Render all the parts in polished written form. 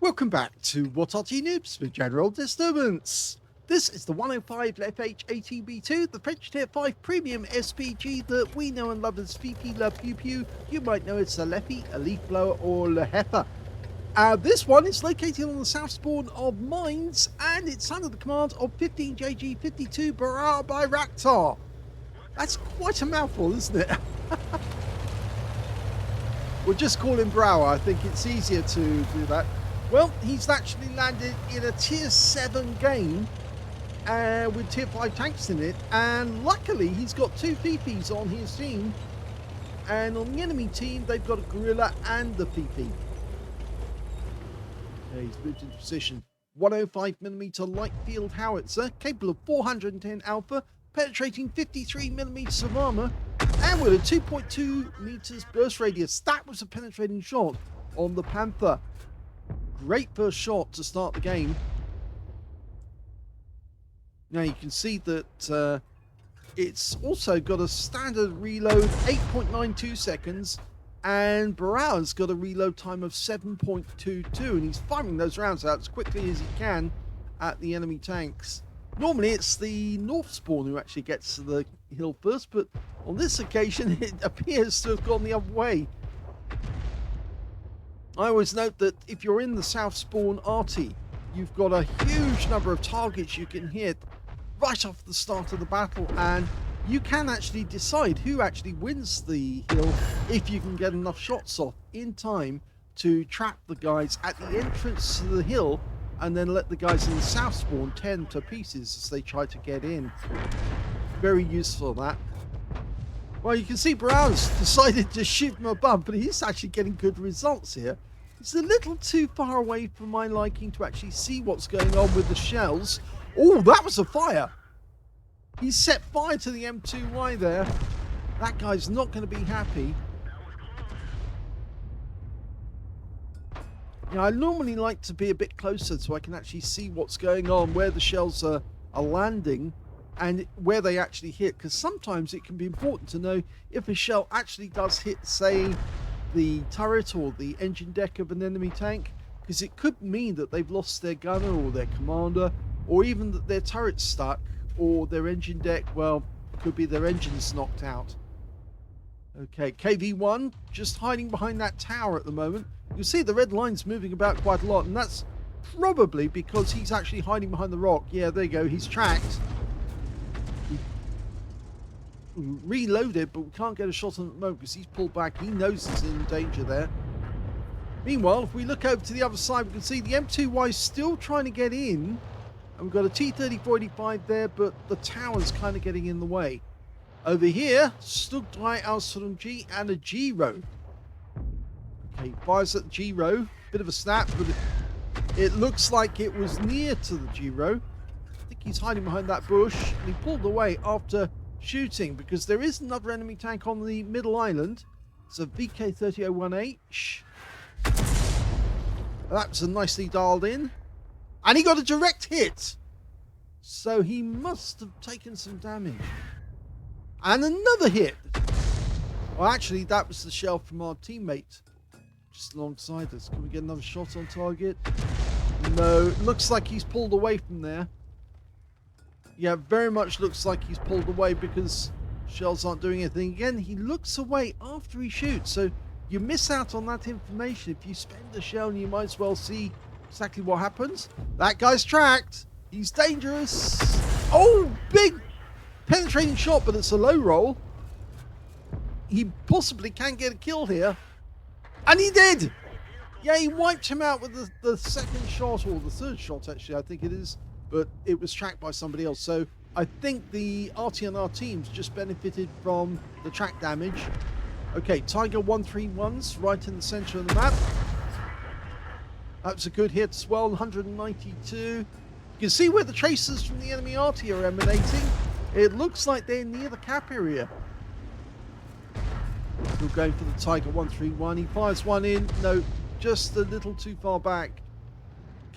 Welcome back to What Arty Noobs for General Disturbance. This is the 105 leFH18B2, the French Tier 5 Premium SPG that we know and love as Fifi La Pew Pew. You might know it's a leFH, a leaf blower, or leHeffer. This one is located on the south spawn of Mines, and it's under the command of 15JG52 Barar Bayraktar. That's quite a mouthful, isn't it? We'll just call him Brower. I think it's easier to do that. Well, he's actually landed in a Tier 7 game with Tier 5 tanks in it, and luckily he's got two Fifis on his team, and on the enemy team they've got a Gorilla and the Fifi. Okay, he's moved into position. 105mm light field howitzer, capable of 410 alpha, penetrating 53mm of armor, and with a 2.2 meters burst radius. That was a penetrating shot on the Panther. Great first shot to start the game. Now you can see that it's also got a standard reload 8.92 seconds, and Barrow's got a reload time of 7.22, and he's firing those rounds out as quickly as he can at the enemy tanks. Normally it's the north spawn who actually gets to the hill first, but on this occasion it appears to have gone the other way. I always note that if you're in the south spawn Arty, you've got a huge number of targets you can hit right off the start of the battle, and you can actually decide who actually wins the hill if you can get enough shots off in time to trap the guys at the entrance to the hill, and then let the guys in the south spawn tend to pieces as they try to get in. Very useful, that. Well, you can see Brown's decided to shoot him above, but he's actually getting good results here. It's a little too far away for my liking to actually see what's going on with the shells. Oh, that was a fire! He set fire to the M2Y there. That guy's not going to be happy. Now, I normally like to be a bit closer so I can actually see what's going on, where the shells are landing, and where they actually hit, because sometimes it can be important to know if a shell actually does hit, say, the turret or the engine deck of an enemy tank, because it could mean that they've lost their gunner or their commander, or even that their turret's stuck, or their engine deck, well, could be their engine's knocked out. Okay, KV1 just hiding behind that tower at the moment. You'll see the red line's moving about quite a lot, and that's probably because he's actually hiding behind the rock. Yeah, there you go, he's tracked. Reloaded, but we can't get a shot on at the moment because he's pulled back. He knows he's in danger there. Meanwhile, if we look over to the other side, we can see the M2Y still trying to get in, and we've got a T-3485 there, but the tower's kind of getting in the way. Over here, Stug 3 Ausführung G and a G-Row. Okay, fires at the G-Row, bit of a snap, but it looks like it was near to the G-Row. I think he's hiding behind that bush, and he pulled away after shooting, because there is another enemy tank on the middle island. It's a VK3001H. That was a nicely dialed in, and he got a direct hit, so he must have taken some damage. And another hit. Well, actually that was the shell from our teammate just alongside us. Can we get another shot on target? No, it looks like he's pulled away from there. Yeah, very much looks like he's pulled away because shells aren't doing anything. Again, he looks away after he shoots, so you miss out on that information. If you spend a shell, you might as well see exactly what happens. That guy's tracked. He's dangerous. Oh, big penetrating shot, but it's a low roll. He possibly can get a kill here. And he did! Yeah, he wiped him out with the second shot, or the third shot, actually, I think it is. But it was tracked by somebody else. So I think the Arty and our teams just benefited from the track damage. Okay, Tiger 131's right in the center of the map. That's a good hit as well, 192. You can see where the tracers from the enemy Arty are emanating. It looks like they're near the cap area. Still going for the Tiger 131. He fires one in. No, just a little too far back.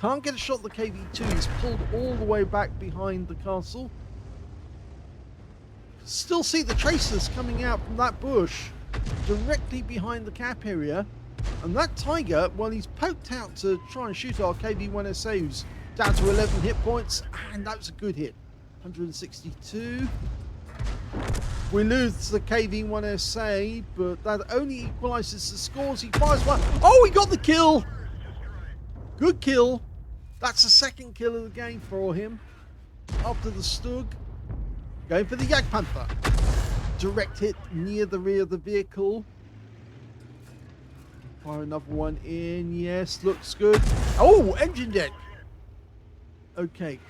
Can't get a shot at the KV2. He's pulled all the way back behind the castle. Still see the tracers coming out from that bush directly behind the cap area. And that Tiger, well, he's poked out to try and shoot our KV-1SA, who's down to 11 hit points, and that was a good hit. 162. We lose the KV-1SA, but that only equalizes the scores. He fires one. Oh, he got the kill! Good kill. That's the second kill of the game for him. After the Stug. Going for the Jagdpanther. Direct hit near the rear of the vehicle. Fire another one in. Yes, looks good. Oh, engine deck. Okay.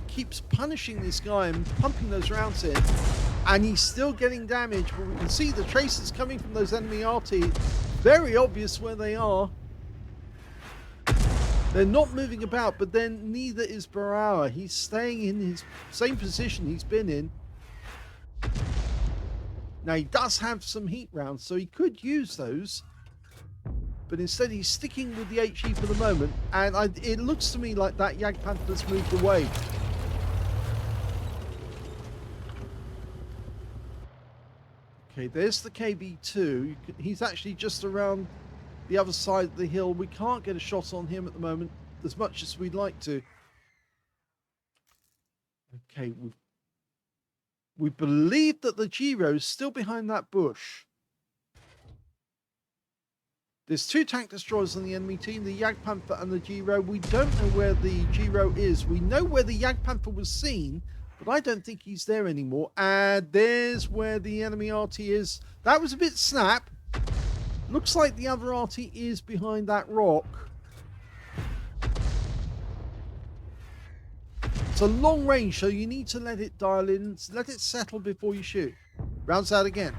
Keeps punishing this guy and pumping those rounds in. And he's still getting damage. But we can see the traces coming from those enemy Arty. Very obvious where they are. They're not moving about, but then neither is Barara. He's staying in his same position he's been in. Now, he does have some heat rounds, so he could use those. But instead, he's sticking with the HE for the moment. And it looks to me like that Jagdpanther's moved away. Okay, there's the KB2. He's actually just around the other side of the hill. We can't get a shot on him at the moment as much as we'd like to. Okay, we believe that the Giro is still behind that bush. There's 2 tank destroyers on the enemy team, the Jagdpanther and the Giro. We don't know where the Giro is. We know where the Jagdpanther was seen, but I don't think he's there anymore. And there's where the enemy Arty is. That was a bit snap. Looks like the other Arty is behind that rock. It's a long range, so you need to let it dial in, let it settle before you shoot. Rounds out again.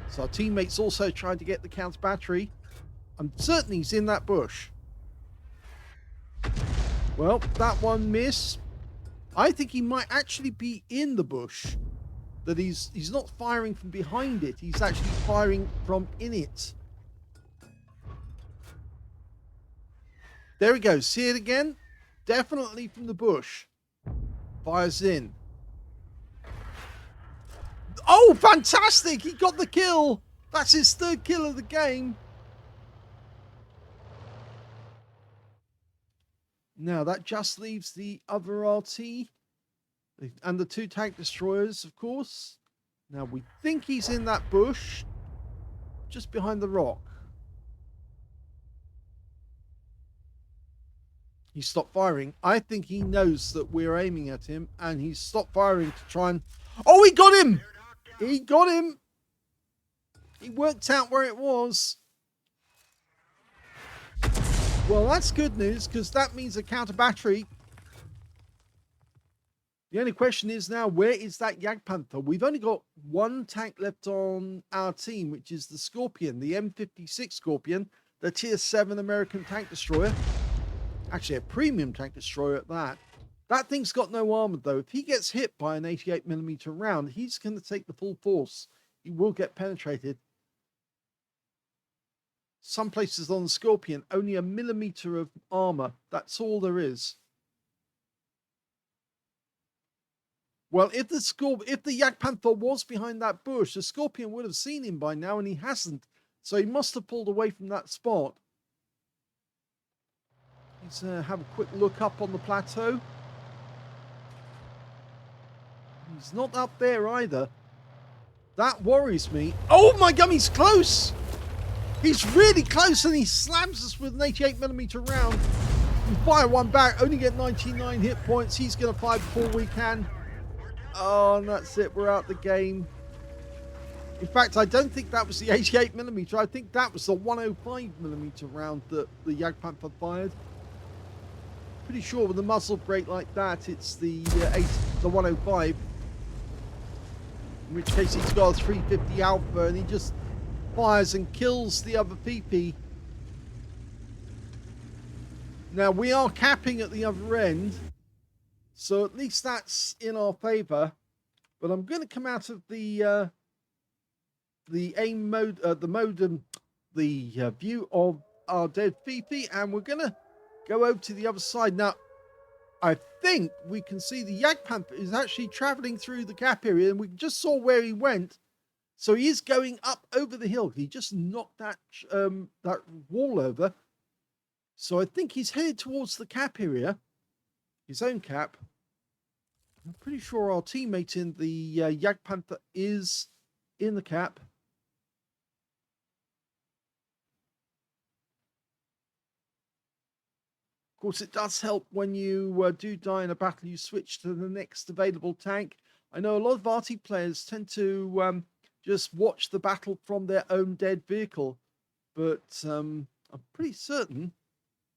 So our teammates also trying to get the counter battery. I'm certain he's in that bush. Well, that one missed. I think he might actually be in the bush. That he's not firing from behind it, he's actually firing from in it. There we go, see it again? Definitely from the bush. Fires in. Oh, fantastic! He got the kill! That's his 3rd kill of the game. Now, that just leaves the other RT. And the 2 tank destroyers, of course. Now, we think he's in that bush. Just behind the rock. He stopped firing. I think he knows that we're aiming at him. And he's stopped firing to try and... Oh, he got him! He got him! He worked out where it was. Well, that's good news, because that means a counter battery. The only question is now, where is that Jagdpanther? We've only got 1 tank left on our team, which is the Scorpion, the M56 Scorpion, the Tier 7 American tank destroyer. Actually, a premium tank destroyer at that. That thing's got no armor, though. If he gets hit by an 88mm round, he's going to take the full force. He will get penetrated. Some places on the Scorpion, only a millimeter of armor. That's all there is. Well, if the Jagdpanther was behind that bush, the Scorpion would have seen him by now, and he hasn't. So he must have pulled away from that spot. Let's have a quick look up on the plateau. He's not up there either. That worries me. Oh my God, he's close! He's really close, and he slams us with an 88mm round. We fire one back, only get 99 hit points. He's going to fire before we can. Oh, and that's it. We're out the game. In fact, I don't think that was the 88mm. I think that was the 105mm round that the Jagdpanther fired. Pretty sure with a muzzle brake like that, it's the 105. In which case he's got a 350 Alpha, and he just fires and kills the other PP. Now, we are capping at the other end. So at least that's in our favor. But I'm going to come out of the aim mode, the view of our dead Fifi, and we're going to go over to the other side. Now, I think we can see the Jagdpanther is actually traveling through the cap area, and we just saw where he went. So he is going up over the hill. He just knocked that wall over. So I think he's headed towards the cap area, his own cap. I'm pretty sure our teammate in the Jagdpanther is in the cap. Of course, it does help when you do die in a battle, you switch to the next available tank. I know a lot of Arty players tend to just watch the battle from their own dead vehicle, but I'm pretty certain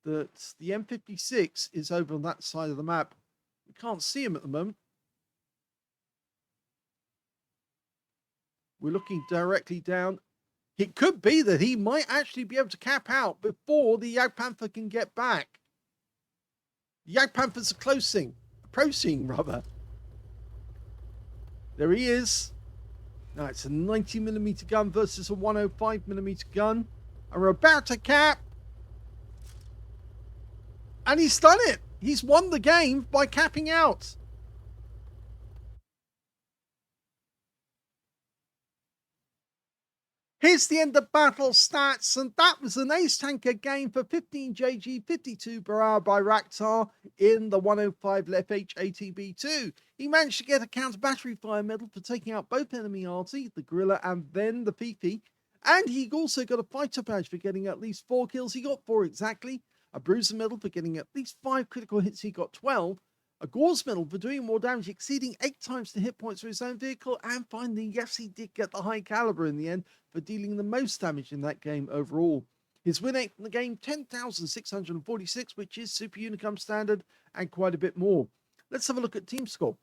that the M56 is over on that side of the map. We can't see him at the moment. We're looking directly down. It could be that he might actually be able to cap out before the Jagdpanther can get back. The Jagdpanthers are approaching rather. There he is. Now it's a 90mm gun versus a 105mm gun. And we're about to cap. And he's done it. He's won the game by capping out. Here's the end of battle stats, and that was an ace tanker game for 15JG 52 per hour by Raktar in the 105 leFH18B2. He managed to get a counter battery fire medal for taking out both enemy Arty, the Gorilla, and then the Fifi. And he also got a fighter badge for getting at least 4 kills. He got 4 exactly. A bruiser medal for getting at least 5 critical hits. He got 12. A Gauze medal for doing more damage, exceeding 8 times the hit points for his own vehicle. And finally, yes, he did get the high caliber in the end for dealing the most damage in that game overall. His win rate from the game, 10,646, which is Super Unicum standard and quite a bit more. Let's have a look at team score.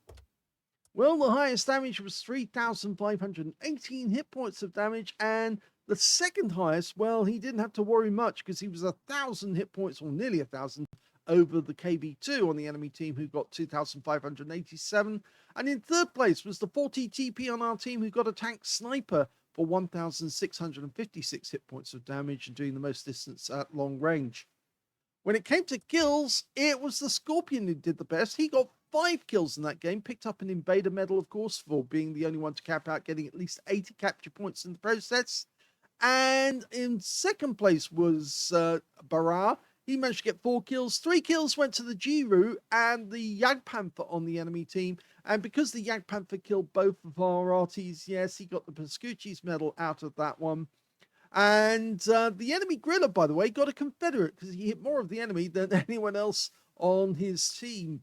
Well, the highest damage was 3,518 hit points of damage, and the second highest, well, he didn't have to worry much because he was 1,000 hit points, or nearly 1,000, over the KB2 on the enemy team, who got 2,587. And in third place was the 40 TP on our team, who got a tank sniper for 1,656 hit points of damage and doing the most distance at long range. When it came to kills, it was the Scorpion who did the best. He got 5 kills in that game, picked up an Invader medal, of course, for being the only one to cap out, getting at least 80 capture points in the process. And in second place was Barra. He managed to get 4 kills. 3 kills went to the Jiru and the Jagdpanther on the enemy team. And because the Jagdpanther killed both of our Arties, yes, he got the Pascucci's medal out of that one. And the enemy Gorilla, by the way, got a Confederate because he hit more of the enemy than anyone else on his team.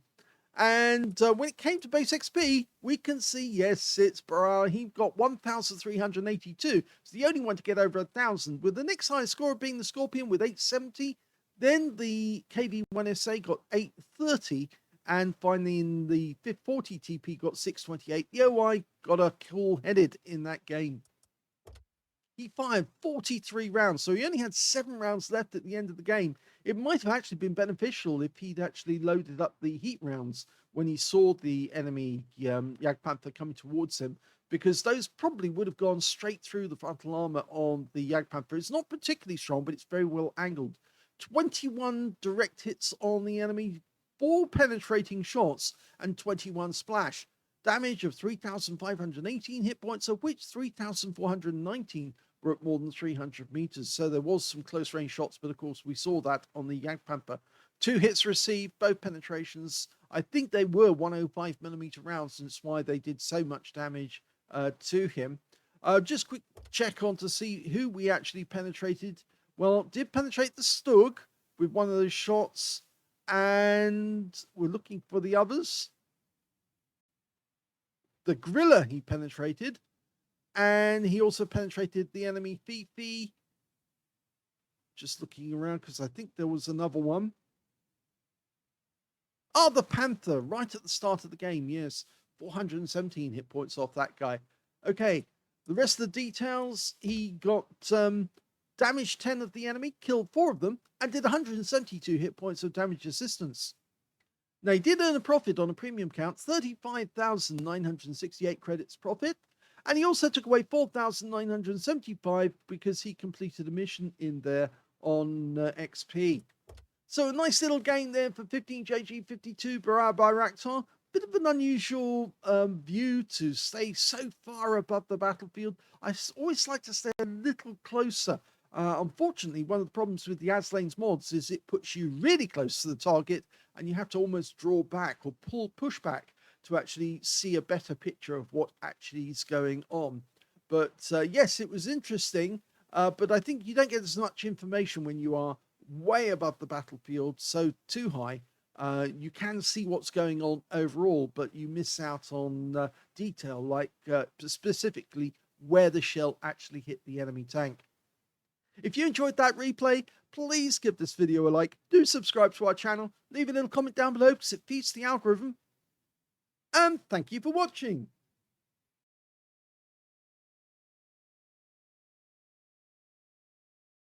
And when it came to base XP, we can see, yes, it's Barra. He got 1,382. It's the only one to get over 1,000, with the next highest scorer being the Scorpion with 870. Then the KV1SA got 830. And finally, in the 40 TP got 628. The OI got a cool-headed in that game. He fired 43 rounds, so he only had 7 rounds left at the end of the game. It might have actually been beneficial if he'd actually loaded up the heat rounds when he saw the enemy Jagdpanther coming towards him, because those probably would have gone straight through the frontal armor on the Jagdpanther. It's not particularly strong, but it's very well angled. 21 direct hits on the enemy, 4 penetrating shots, and 21 splash. Damage of 3,518 hit points, of which 3,419 were at more than 300 meters. So there was some close range shots, but of course we saw that on the Jagdpanther. 2 hits received, both penetrations. I think they were 105mm rounds, and it's why they did so much damage to him. Just quick check on to see who we actually penetrated. Well, did penetrate the Stug with one of those shots, and we're looking for the others. The Gorilla he penetrated, and he also penetrated the enemy Fifi. Just looking around because I think there was another one. Oh, the Panther, right at the start of the game. Yes, 417 hit points off that guy. Okay, the rest of the details. He got damaged 10 of the enemy, killed 4 of them, and did 172 hit points of damage assistance. Now, he did earn a profit on a premium count, 35,968 credits profit, and he also took away 4,975 because he completed a mission in there on XP. So a nice little game there for 15JG52 Barra by Raktar. bit of an unusual view to stay so far above the battlefield. I always like to stay a little closer. Unfortunately, one of the problems with the Aslains mods is it puts you really close to the target, and you have to almost draw back or push back to actually see a better picture of what actually is going on. But yes, it was interesting, but I think you don't get as much information when you are way above the battlefield, so too high. You can see what's going on overall, but you miss out on detail, like specifically where the shell actually hit the enemy tank. If you enjoyed that replay, please give this video a like, do subscribe to our channel, leave a little comment down below because it feeds the algorithm, and thank you for watching.